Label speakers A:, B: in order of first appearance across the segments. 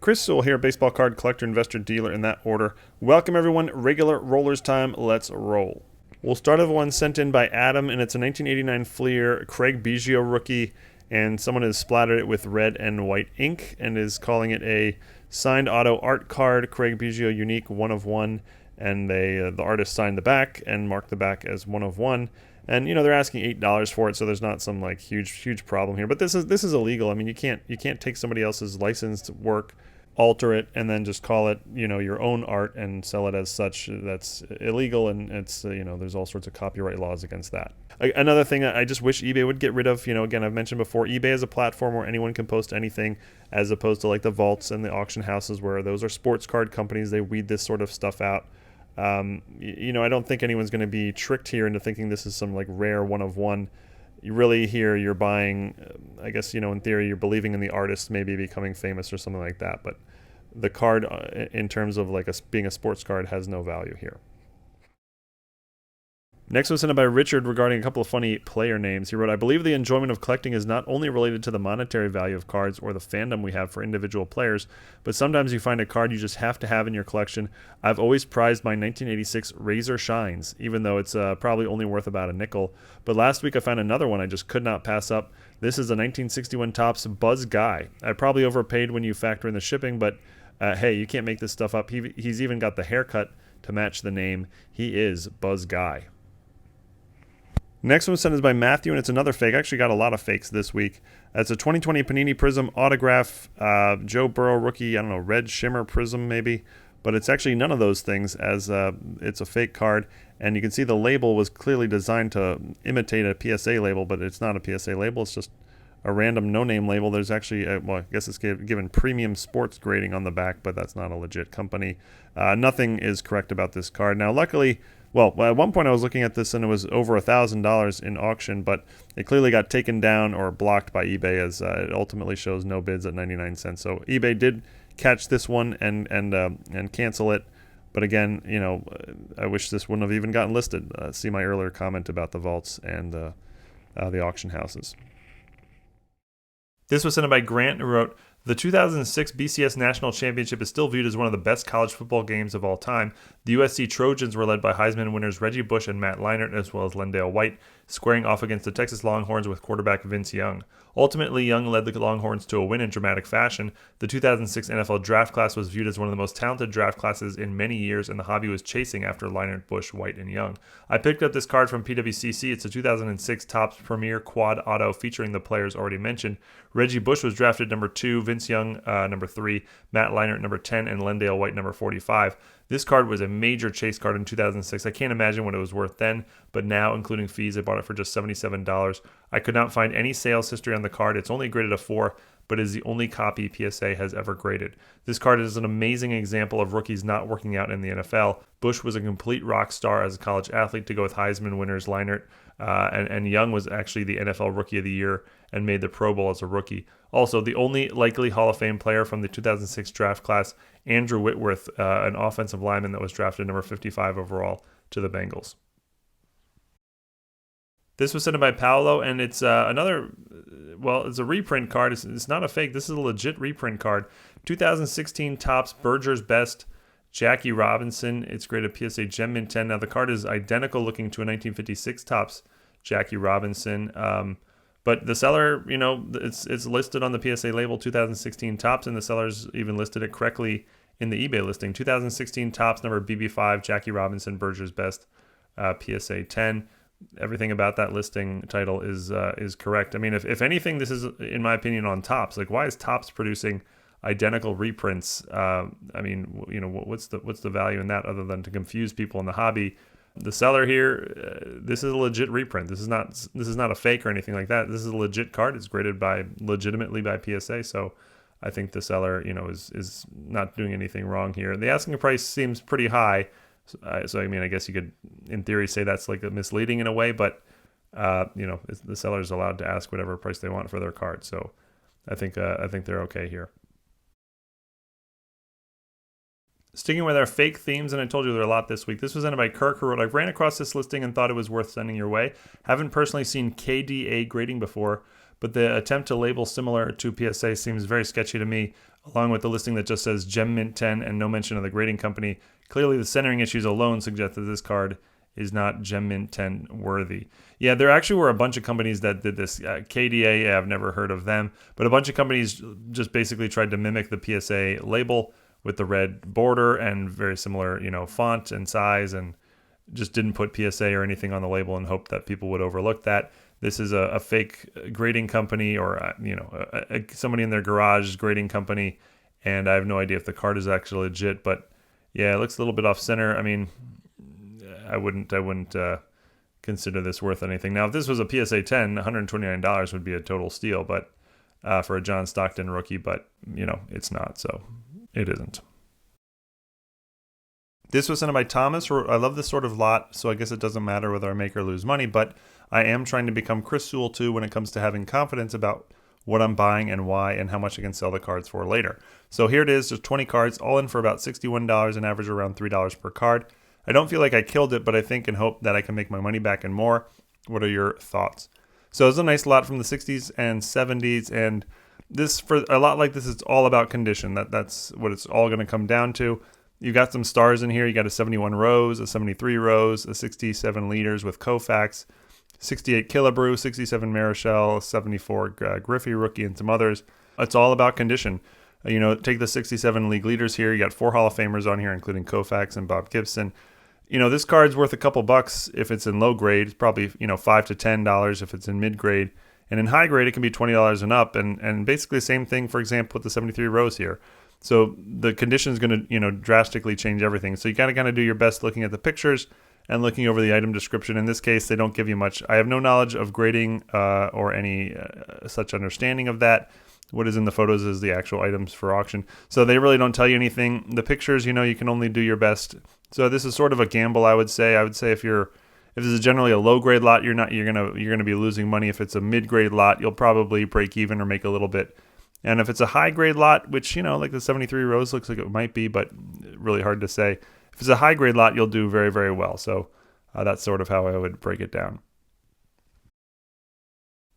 A: Chris Sewall here, baseball card collector, investor, dealer in that order. Welcome everyone, regular rollers time, let's roll. We'll start with one sent in by Adam, and it's a 1989 Fleer Craig Biggio rookie, and someone has splattered it with red and white ink and is calling it a signed auto art card, Craig Biggio unique, 1 of 1, and the artist signed the back and marked the back as 1 of 1. And they're asking $8 for it, so there's not some like huge problem here. But this is illegal. I mean, you can't take somebody else's licensed work, alter it, and then just call it your own art and sell it as such. That's illegal, and it's there's all sorts of copyright laws against that. Another thing I just wish eBay would get rid of. Again, I've mentioned before, eBay is a platform where anyone can post anything, as opposed to like the vaults and the auction houses where those are sports card companies. They weed this sort of stuff out. I don't think anyone's going to be tricked here into thinking this is some like rare 1 of 1. You really here you're buying, I guess, in theory you're believing in the artist maybe becoming famous or something like that, but the card in terms of like being a sports card has no value here. Next was sent in by Richard regarding a couple of funny player names. He wrote, I believe the enjoyment of collecting is not only related to the monetary value of cards or the fandom we have for individual players, but sometimes you find a card you just have to have in your collection. I've always prized my 1986 Razor Shines, even though it's probably only worth about a nickel. But last week I found another one I just could not pass up. This is a 1961 Topps Buzz Guy. I probably overpaid when you factor in the shipping, but hey, you can't make this stuff up. He's even got the haircut to match the name. He is Buzz Guy. Next one sent is by Matthew, and it's another fake. I actually got a lot of fakes this week. It's a 2020 Panini Prizm autograph, Joe Burrow rookie, I don't know, red shimmer prism maybe. But it's actually none of those things, as it's a fake card. And you can see the label was clearly designed to imitate a PSA label, but it's not a PSA label. It's just a random no-name label. There's actually, I guess it's given premium sports grading on the back, but that's not a legit company. Nothing is correct about this card. Now, luckily, at one point I was looking at this and it was over $1,000 in auction, but it clearly got taken down or blocked by eBay, as it ultimately shows no bids at 99 cents. So eBay did catch this one and cancel it. But again, I wish this wouldn't have even gotten listed. See my earlier comment about the vaults and the auction houses. This was sent in by Grant, who wrote, the 2006 BCS National Championship is still viewed as one of the best college football games of all time. The USC Trojans were led by Heisman winners Reggie Bush and Matt Leinart, as well as Lendale White, squaring off against the Texas Longhorns with quarterback Vince Young. Ultimately, Young led the Longhorns to a win in dramatic fashion. The 2006 NFL draft class was viewed as one of the most talented draft classes in many years, and the hobby was chasing after Leinart, Bush, White, and Young. I picked up this card from PWCC. It's a 2006 Topps Premier Quad Auto featuring the players already mentioned. Reggie Bush was drafted number 2, Vince Young number 3, Matt Leinart number 10, and Lendale White number 45. This card was a major chase card in 2006. I can't imagine what it was worth then, but now, including fees, I bought it for just $77. I could not find any sales history on the card. It's only graded a 4, but is the only copy PSA has ever graded. This card is an amazing example of rookies not working out in the NFL. Bush was a complete rock star as a college athlete, to go with Heisman winners Leinart, and Young was actually the NFL Rookie of the Year and made the Pro Bowl as a rookie. Also, the only likely Hall of Fame player from the 2006 draft class, Andrew Whitworth, an offensive lineman that was drafted number 55 overall to the Bengals. This was sent in by Paolo, and it's it's a reprint card. It's not a fake. This is a legit reprint card. 2016 Topps Berger's Best, Jackie Robinson. It's graded PSA Gem Mint 10. Now, the card is identical looking to a 1956 Topps Jackie Robinson. But the seller, it's listed on the PSA label 2016 Topps, and the seller's even listed it correctly in the eBay listing. 2016 Topps number BB5, Jackie Robinson, Berger's Best, PSA 10. Everything about that listing title is correct. I mean, if anything, this is, in my opinion, on Topps. Like, why is Topps producing identical reprints? What's the value in that other than to confuse people in the hobby? The seller here, this is a legit reprint. This is not a fake or anything like that. This is a legit card. It's graded legitimately by PSA. So I think the seller, is not doing anything wrong here. The asking price seems pretty high. So I mean, I guess you could, in theory, say that's like misleading in a way. But the seller is allowed to ask whatever price they want for their card. So I think they're okay here. Sticking with our fake themes, and I told you there are a lot this week. This was sent by Kirk, who wrote, I ran across this listing and thought it was worth sending your way. Haven't personally seen KDA grading before, but the attempt to label similar to PSA seems very sketchy to me, along with the listing that just says Gem Mint 10 and no mention of the grading company. Clearly, the centering issues alone suggest that this card is not Gem Mint 10 worthy. Yeah, there actually were a bunch of companies that did this. KDA, I've never heard of them, but a bunch of companies just basically tried to mimic the PSA label with the red border and very similar, font and size, and just didn't put PSA or anything on the label and hoped that people would overlook that. This is a fake grading company, or somebody in their garage grading company, and I have no idea if the card is actually legit. But yeah, it looks a little bit off center. I mean, I wouldn't consider this worth anything. Now, if this was a PSA 10, $129 would be a total steal, but for a John Stockton rookie. But it's not, so it isn't. This was sent by Thomas. I love this sort of lot, so I guess it doesn't matter whether I make or lose money, but I am trying to become Chris Sewall too when it comes to having confidence about what I'm buying and why and how much I can sell the cards for later. So here it is, just 20 cards, all in for about $61, an average around $3 per card. I don't feel like I killed it, but I think and hope that I can make my money back and more. What are your thoughts? So it's a nice lot from the 60s and 70s, and this, for a lot like this, it's all about condition. That's what it's all going to come down to. You got some stars in here. You got a 71 Rose, a 73 Rose, a 67 liters with Koufax, 68 Killebrew, 67 Marichal, 74 Griffey rookie, and some others. It's all about condition. Take the 67 league leaders here. You got 4 Hall of Famers on here, including Koufax and Bob Gibson. This card's worth a couple bucks if it's in low grade. It's probably, $5 to $10 if it's in mid grade. And in high grade, it can be $20 and up. And basically the same thing, for example, with the 73 Rose here. So the condition is going to, drastically change everything. So you got to kind of do your best looking at the pictures and looking over the item description. In this case, they don't give you much. I have no knowledge of grading or any such understanding of that. What is in the photos is the actual items for auction. So they really don't tell you anything. The pictures, you can only do your best. So this is sort of a gamble, I would say. I would say if this is generally a low grade lot, you're gonna be losing money. If it's a mid grade lot, you'll probably break even or make a little bit. And if it's a high grade lot, which, like the 73 Rose looks like it might be, but really hard to say. If it's a high grade lot, you'll do very, very well. So that's sort of how I would break it down.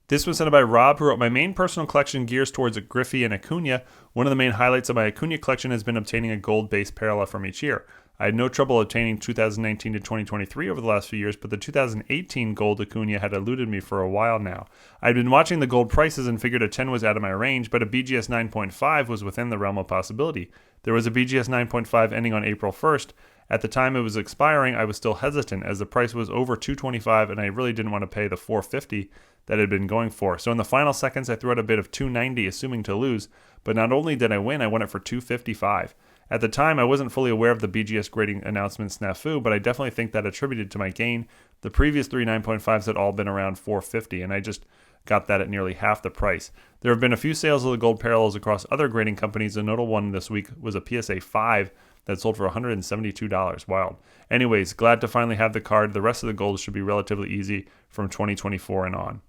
A: This was sent by Rob, who wrote, my main personal collection gears towards Griffey and Acuna. One of the main highlights of my Acuna collection has been obtaining a gold-based parallel from each year. I had no trouble obtaining 2019 to 2023 over the last few years, but the 2018 gold Acuna had eluded me for a while now. I'd been watching the gold prices and figured a 10 was out of my range, but a BGS 9.5 was within the realm of possibility. There was a BGS 9.5 ending on April 1st. At the time it was expiring, I was still hesitant as the price was over $225 and I really didn't want to pay the $450 that it had been going for. So in the final seconds, I threw out a bid of $290, assuming to lose, but not only did I win, I won it for $255. At the time, I wasn't fully aware of the BGS grading announcement snafu, but I definitely think that attributed to my gain. The previous 3 9.5s had all been around $450, and I just got that at nearly half the price. There have been a few sales of the gold parallels across other grading companies. A notable one this week was a PSA 5 that sold for $172. Wild. Anyways, glad to finally have the card. The rest of the gold should be relatively easy from 2024 and on.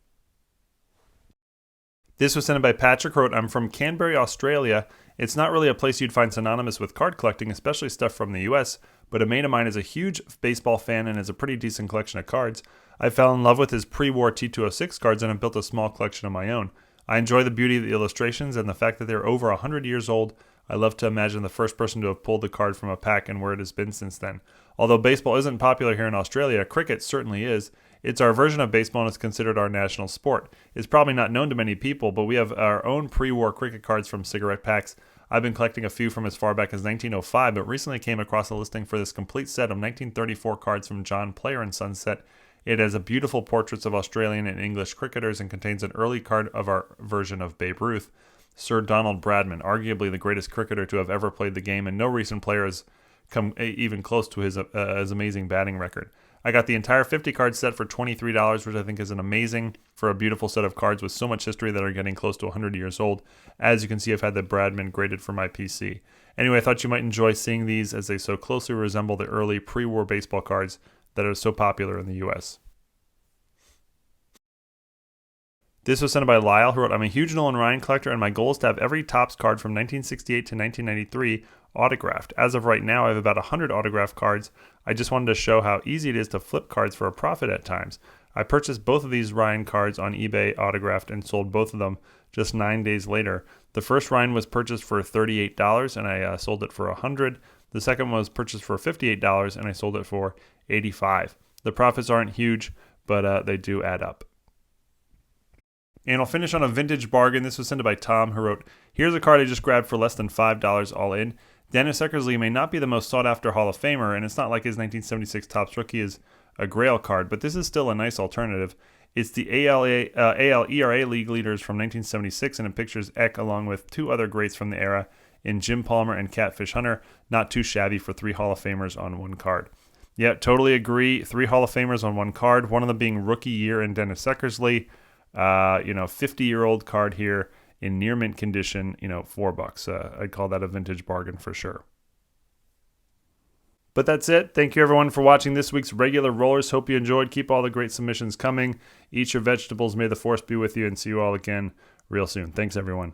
A: This was sent by Patrick, wrote, I'm from Canberra, Australia. It's not really a place you'd find synonymous with card collecting, especially stuff from the US, but a mate of mine is a huge baseball fan and has a pretty decent collection of cards. I fell in love with his pre-war T206 cards and have built a small collection of my own. I enjoy the beauty of the illustrations and the fact that they're over 100 years old. I love to imagine the first person to have pulled the card from a pack and where it has been since then. Although baseball isn't popular here in Australia, cricket certainly is. It's our version of baseball and is considered our national sport. It's probably not known to many people, but we have our own pre-war cricket cards from cigarette packs. I've been collecting a few from as far back as 1905, but recently came across a listing for this complete set of 1934 cards from John Player and Sunset. It has a beautiful portraits of Australian and English cricketers and contains an early card of our version of Babe Ruth, Sir Donald Bradman, arguably the greatest cricketer to have ever played the game, and no recent player has come even close to his amazing batting record. I got the entire 50 card set for $23, which I think is an amazing for a beautiful set of cards with so much history that are getting close to 100 years old. As you can see, I've had the Bradman graded for my PC. Anyway, I thought you might enjoy seeing these as they so closely resemble the early pre-war baseball cards that are so popular in the US. This was sent by Lyle, who wrote, I'm a huge Nolan Ryan collector, and my goal is to have every Topps card from 1968 to 1993 autographed. As of right now, I have about 100 autographed cards. I just wanted to show how easy it is to flip cards for a profit at times. I purchased both of these Ryan cards on eBay autographed and sold both of them just 9 days later. The first Ryan was purchased for $38 and I sold it for $100. The second was purchased for $58 and I sold it for $85. The profits aren't huge, but they do add up. And I'll finish on a vintage bargain. This was sent by Tom, who wrote, "Here's a card I just grabbed for less than $5 all in. Dennis Eckersley may not be the most sought-after Hall of Famer, and it's not like his 1976 Topps rookie is a grail card, but this is still a nice alternative. It's the AL ERA league leaders from 1976, and it pictures Eck along with two other greats from the era in Jim Palmer and Catfish Hunter. Not too shabby for 3 Hall of Famers on one card." Yeah, totally agree. 3 Hall of Famers on one card, one of them being rookie year in Dennis Eckersley. 50-year-old card here in near mint condition, $4. I'd call that a vintage bargain for sure. But that's it. Thank you everyone for watching this week's regular Rollers. Hope you enjoyed. Keep all the great submissions coming. Eat your vegetables. May the force be with you, and see you all again real soon. Thanks everyone.